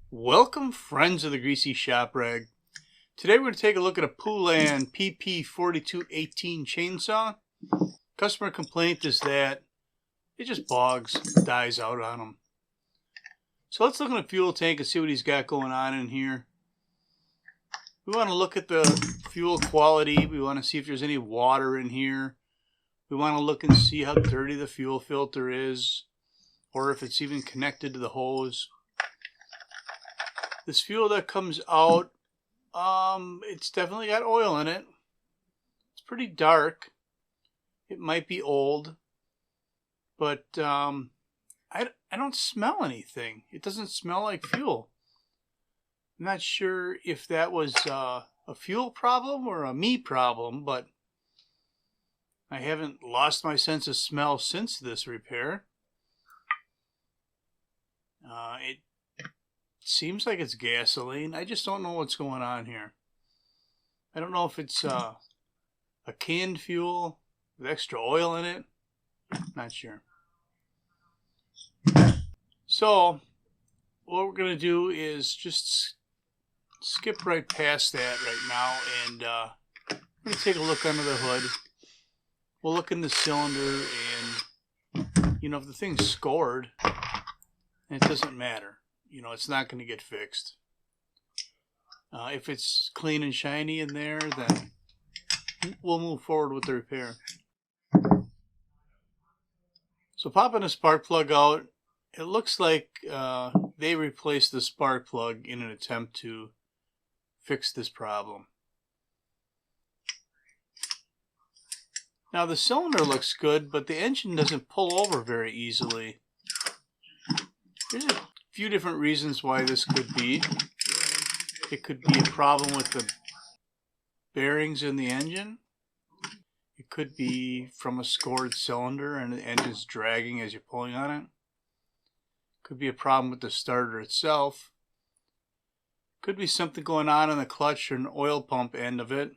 Welcome, friends of the Greasy Shop Rag. Today we're going to take a look at a Poulan PP4218 chainsaw. Customer complaint is that it just bogs, dies out on them. So let's look in the fuel tank and see what he's got going on in here. We want to look at the fuel quality. We want to see if there's any water in here. We want to look and see how dirty the fuel filter is, or if it's even connected to the hose. This fuel that comes out, it's definitely got oil in it. It's pretty dark. It might be old, but I don't smell anything. It doesn't smell like fuel. I'm not sure if that was a fuel problem or a me problem, but I haven't lost my sense of smell since this repair. It seems like it's gasoline. I just don't know what's going on here. I don't know if it's a canned fuel with extra oil in it. Not sure. So what we're going to do is just skip right past that right now, and we're going to take a look under the hood. We'll look in the cylinder, and if the thing's scored, it doesn't matter. It's not going to get fixed. If it's clean and shiny in there, then we'll move forward with the repair. So popping the spark plug out, it looks like they replaced the spark plug in an attempt to fix this problem. Now the cylinder looks good, but the engine doesn't pull over very easily. There's a few different reasons why this could be. It could be a problem with the bearings in the engine. It could be from a scored cylinder and the engine's dragging as you're pulling on it. Could be a problem with the starter itself. Could be something going on in the clutch or an oil pump end of it.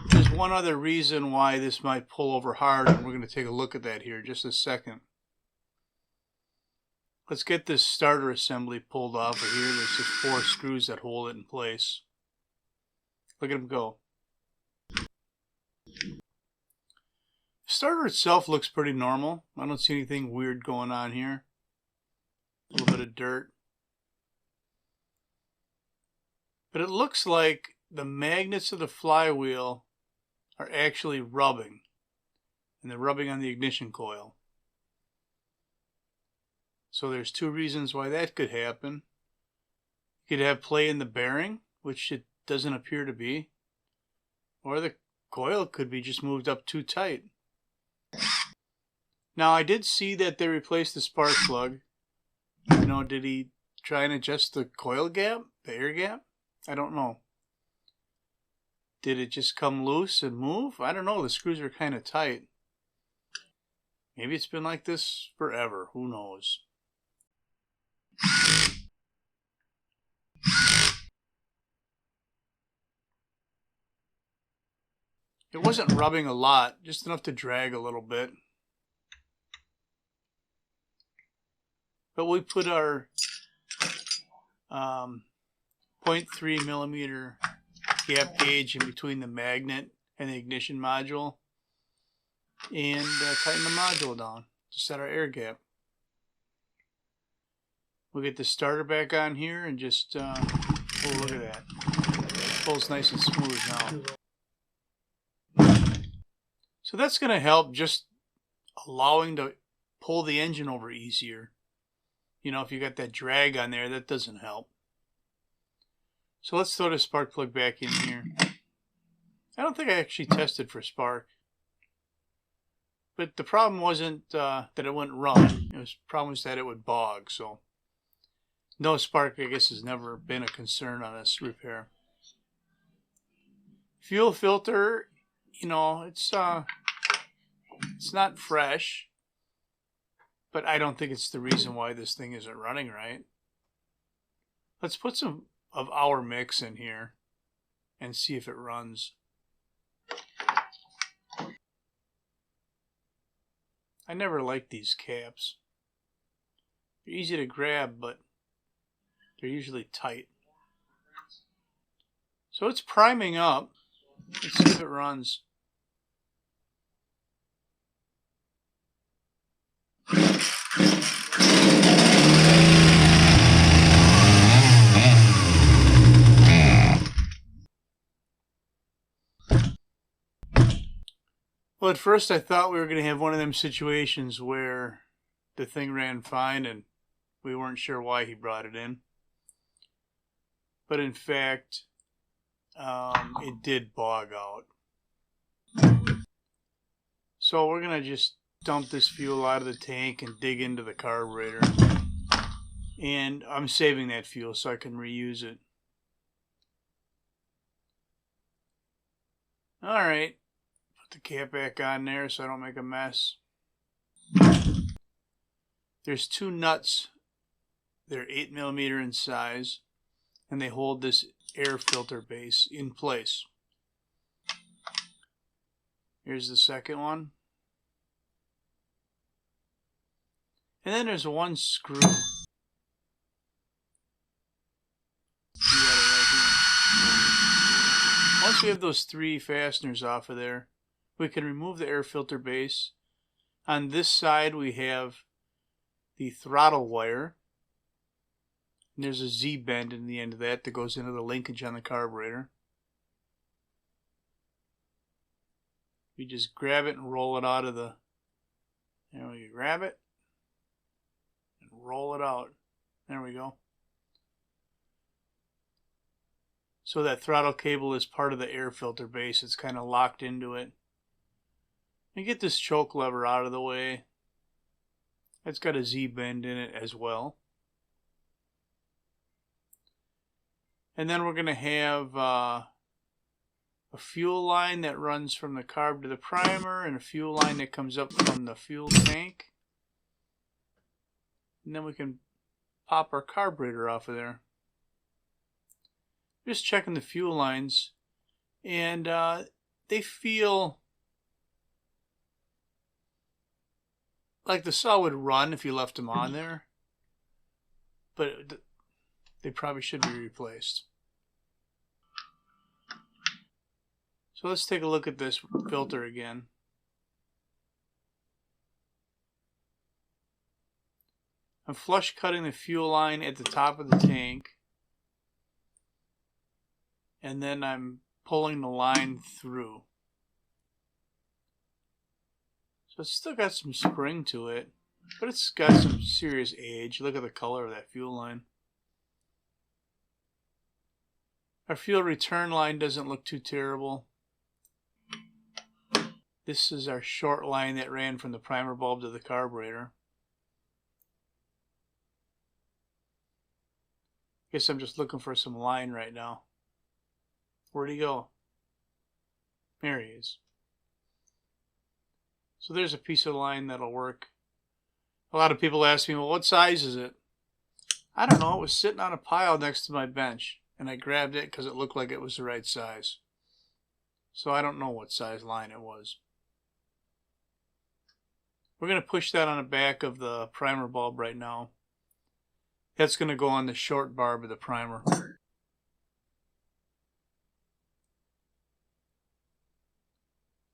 There's one other reason why this might pull over hard, and we're going to take a look at that here in just a second. Let's get this starter assembly pulled off of here. There's just 4 screws that hold it in place. Look at them go. The starter itself looks pretty normal. I don't see anything weird going on here. A little bit of dirt. But it looks like the magnets of the flywheel are actually rubbing. And they're rubbing on the ignition coil. So there's 2 reasons why that could happen. You could have play in the bearing, which it doesn't appear to be. Or the coil could be just moved up too tight. Now I did see that they replaced the spark plug. Did he try and adjust the coil gap, the air gap? I don't know. Did it just come loose and move? I don't know. The screws are kind of tight. Maybe it's been like this forever. Who knows? It wasn't rubbing a lot, just enough to drag a little bit. But we put our 0.3 millimeter gap gauge in between the magnet and the ignition module, and tighten the module down to set our air gap. We'll get the starter back on here and just, oh, look at that. It pulls nice and smooth now. So that's going to help, just allowing to pull the engine over easier. If you got that drag on there, that doesn't help. So let's throw the spark plug back in here. I don't think I actually tested for spark. But the problem wasn't that it wouldn't run. The problem was that it would bog. So no spark, I guess, has never been a concern on this repair. Fuel filter, it's not fresh. But I don't think it's the reason why this thing isn't running right. Let's put some of our mix in here and see if it runs. I never liked these caps. They're easy to grab, but They're usually tight. So it's priming up. Let's see if it runs. Well, at first I thought we were going to have one of them situations where the thing ran fine and we weren't sure why he brought it in. But in fact, it did bog out. So we're going to just dump this fuel out of the tank and dig into the carburetor. And I'm saving that fuel so I can reuse it. Alright. Put the cap back on there so I don't make a mess. There's two nuts. They're 8mm in size. And they hold this air filter base in place. Here's the second one. And then there's one screw. You got it right here. Once we have those three fasteners off of there, we can remove the air filter base. On this side we have the throttle wire. And there's a Z-bend in the end of that goes into the linkage on the carburetor. You just grab it and roll it out of the... There we go. Grab it and roll it out. There we go. So that throttle cable is part of the air filter base. It's kind of locked into it. And get this choke lever out of the way. It's got a Z-bend in it as well. And then we're going to have a fuel line that runs from the carb to the primer and a fuel line that comes up from the fuel tank. And then we can pop our carburetor off of there. Just checking the fuel lines, and they feel like the saw would run if you left them on there, but they probably should be replaced. So let's take a look at this filter again. I'm flush cutting the fuel line at the top of the tank, and then I'm pulling the line through. So it's still got some spring to it, but it's got some serious age. Look at the color of that fuel line. Our fuel return line doesn't look too terrible. This is our short line that ran from the primer bulb to the carburetor. Guess I'm just looking for some line right now. Where'd he go? There he is. So there's a piece of line that'll work. A lot of people ask me, well, what size is it? I don't know. It was sitting on a pile next to my bench, and I grabbed it because it looked like it was the right size. So I don't know what size line it was. We're going to push that on the back of the primer bulb right now. That's going to go on the short barb of the primer.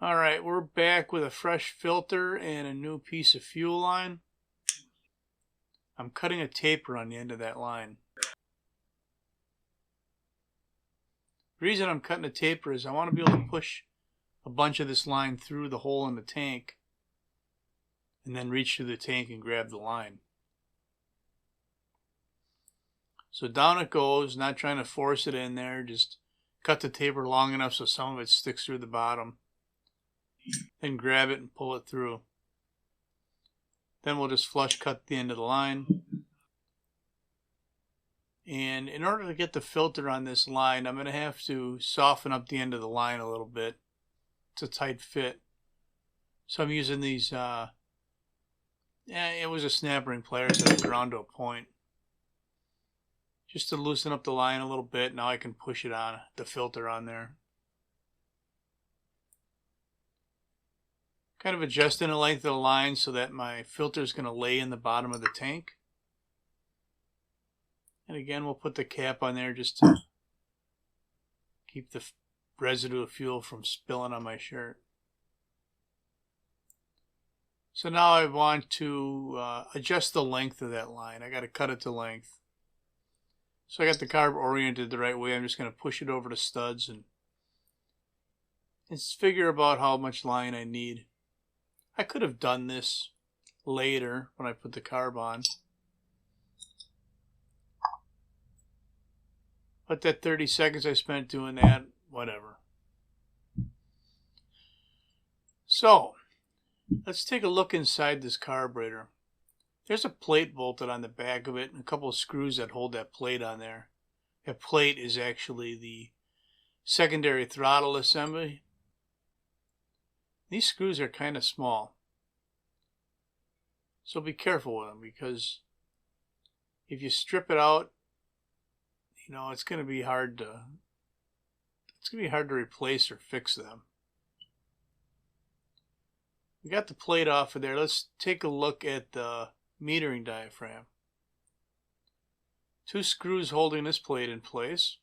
Alright, we're back with a fresh filter and a new piece of fuel line. I'm cutting a taper on the end of that line. The reason I'm cutting a taper is I want to be able to push a bunch of this line through the hole in the tank and then reach through the tank and grab the line. So down it goes, not trying to force it in there, just cut the taper long enough so some of it sticks through the bottom. Then grab it and pull it through. Then we'll just flush cut the end of the line. And in order to get the filter on this line, I'm going to have to soften up the end of the line a little bit. It's a tight fit. So I'm using these, it was a snap ring pliers that I ground to a point. Just to loosen up the line a little bit. Now I can push it on, the filter on there. Kind of adjusting the length of the line so that my filter is going to lay in the bottom of the tank. And again, we'll put the cap on there just to keep the residue of fuel from spilling on my shirt. So now I want to adjust the length of that line. I got to cut it to length. So I got the carb oriented the right way. I'm just going to push it over the studs and figure about how much line I need. I could have done this later when I put the carb on. But that 30 seconds I spent doing that, whatever. So, let's take a look inside this carburetor. There's a plate bolted on the back of it and a couple of screws that hold that plate on there. That plate is actually the secondary throttle assembly. These screws are kind of small. So be careful with them, because if you strip it out, you know, it's going to be hard to replace or fix them. We got the plate off of there. Let's take a look at the metering diaphragm. 2 screws holding this plate in place.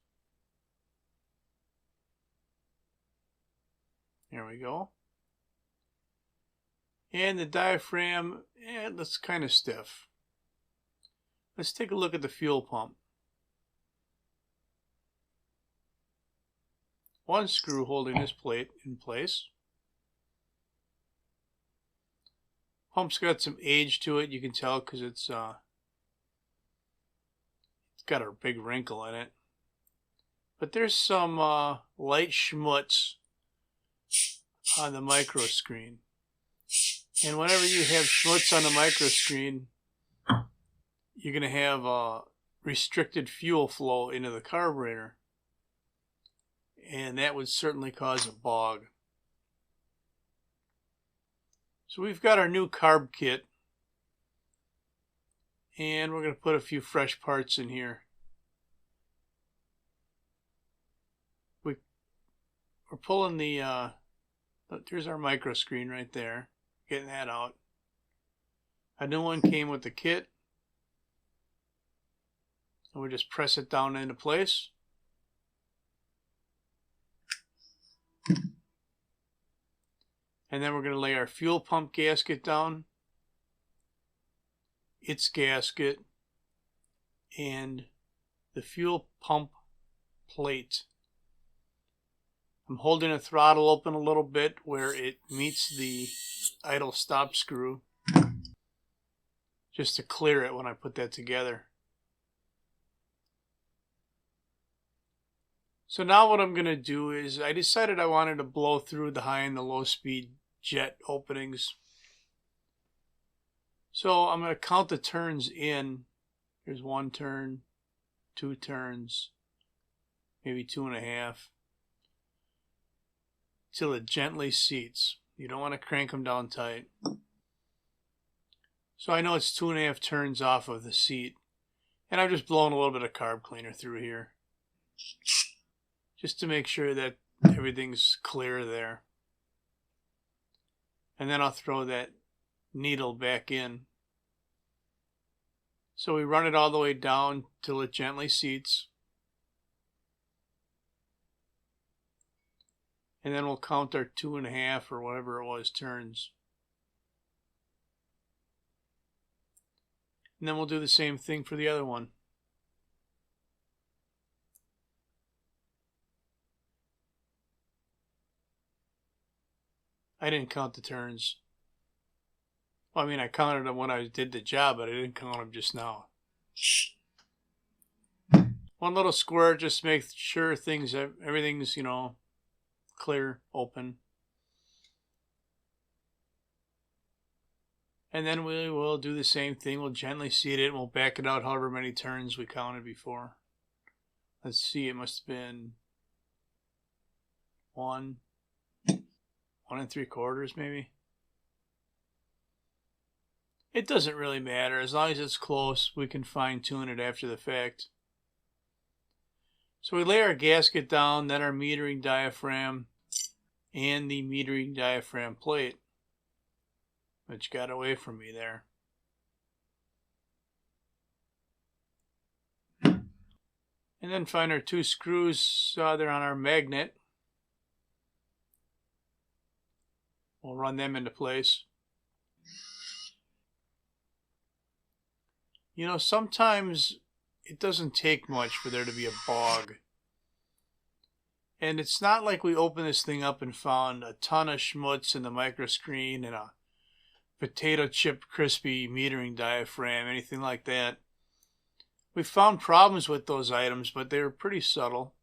There we go. And the diaphragm, that's kind of stiff. Let's take a look at the fuel pump. 1 screw holding this plate in place. Pump's got some age to it. You can tell because it's got a big wrinkle in it. But there's some light schmutz on the micro screen. And whenever you have schmutz on the micro screen, you're going to have restricted fuel flow into the carburetor. And that would certainly cause a bog. So we've got our new carb kit. And we're going to put a few fresh parts in here. We're pulling the, there's our micro screen right there. Getting that out. A new one came with the kit. And we just press it down into place. And then we're going to lay our fuel pump gasket down, its gasket, and the fuel pump plate. I'm holding the throttle open a little bit where it meets the idle stop screw, just to clear it when I put that together. So now what I'm going to do is, I decided I wanted to blow through the high and the low speed jet openings. So I'm going to count the turns in. There's 1 turn, 2 turns, maybe 2.5, till it gently seats. You don't want to crank them down tight. So I know it's 2.5 turns off of the seat. And I'm just blowing a little bit of carb cleaner through here, just to make sure that everything's clear there. And then I'll throw that needle back in. So we run it all the way down till it gently seats. And then we'll count our 2.5 or whatever it was turns. And then we'll do the same thing for the other one. I didn't count the turns. Well, I mean, I counted them when I did the job, but I didn't count them just now. 1 little square, just make sure everything's, you know, clear, open. And then we will do the same thing. We'll gently seat it and we'll back it out however many turns we counted before. Let's see, it must have been 1 3/4 maybe. It doesn't really matter. As long as it's close, we can fine tune it after the fact. So we lay our gasket down, then our metering diaphragm, and the metering diaphragm plate, which got away from me there. And then find our 2 screws there on our magnet. We'll run them into place. You know, sometimes it doesn't take much for there to be a bog. And it's not like we opened this thing up and found a ton of schmutz in the microscreen and a potato chip crispy metering diaphragm, anything like that. We found problems with those items, but they were pretty subtle.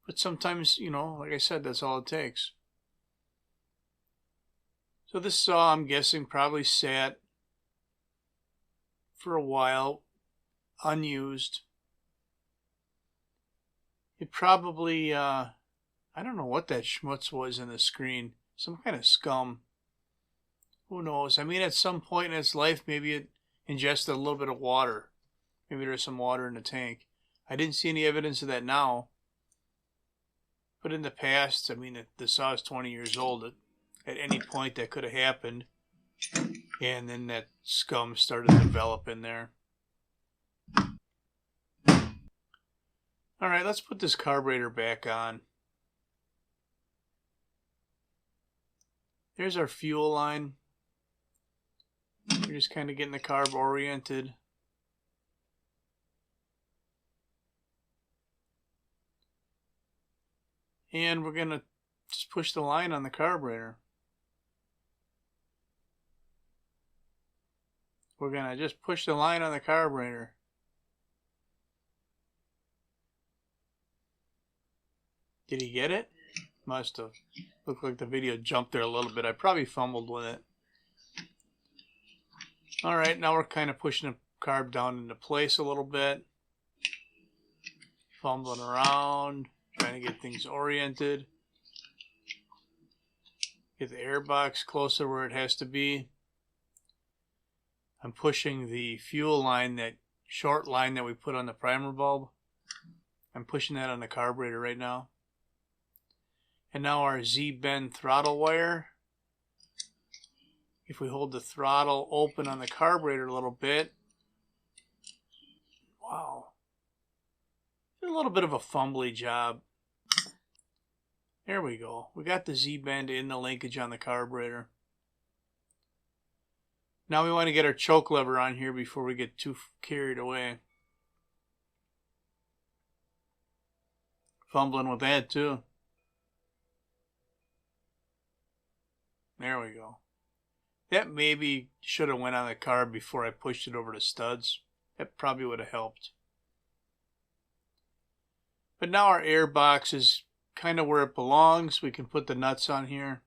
But sometimes, you know, like I said, that's all it takes. So this saw, I'm guessing, probably sat for a while, unused. It probably, I don't know what that schmutz was in the screen. Some kind of scum. Who knows? I mean, at some point in its life, maybe it ingested a little bit of water. Maybe there's some water in the tank. I didn't see any evidence of that now. But in the past, I mean, the saw is 20 years old. At any point that could have happened. And then that scum started to develop in there. Alright, let's put this carburetor back on. There's our fuel line. We're just kind of getting the carb oriented. And we're going to just push the line on the carburetor. We're going to just push the line on the carburetor. Did he get it? Must have. Looked like the video jumped there a little bit. I probably fumbled with it. Alright, now we're kind of pushing the carb down into place a little bit. Fumbling around. Trying to get things oriented. Get the air box closer where it has to be. I'm pushing the fuel line, that short line that we put on the primer bulb. I'm pushing that on the carburetor right now. And now our Z-bend throttle wire. If we hold the throttle open on the carburetor a little bit. Wow. A little bit of a fumbly job. There we go. We got the Z-bend in the linkage on the carburetor. Now we want to get our choke lever on here before we get too carried away. Fumbling with that too. There we go. That maybe should have went on the carb before I pushed it over to studs. That probably would have helped. But now our air box is kind of where it belongs. We can put the nuts on here.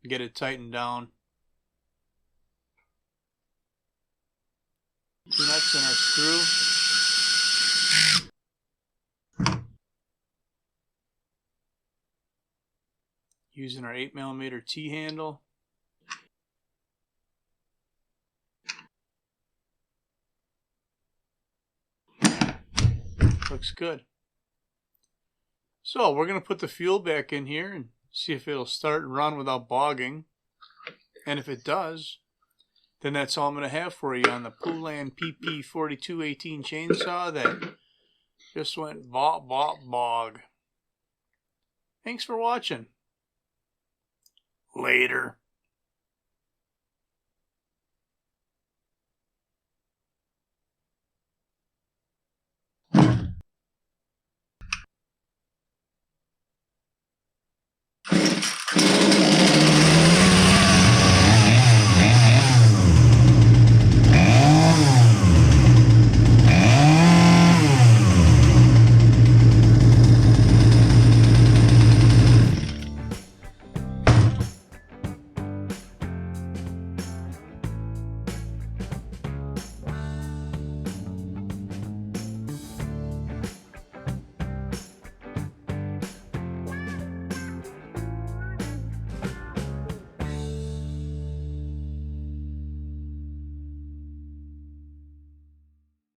Get it tightened down. 2 nuts in our screw. Using our 8mm T-handle. Looks good. So we're going to put the fuel back in here and see if it'll start and run without bogging. And if it does, then that's all I'm going to have for you on the Poulan PP4218 chainsaw that just went bog. Thanks for watching. Later.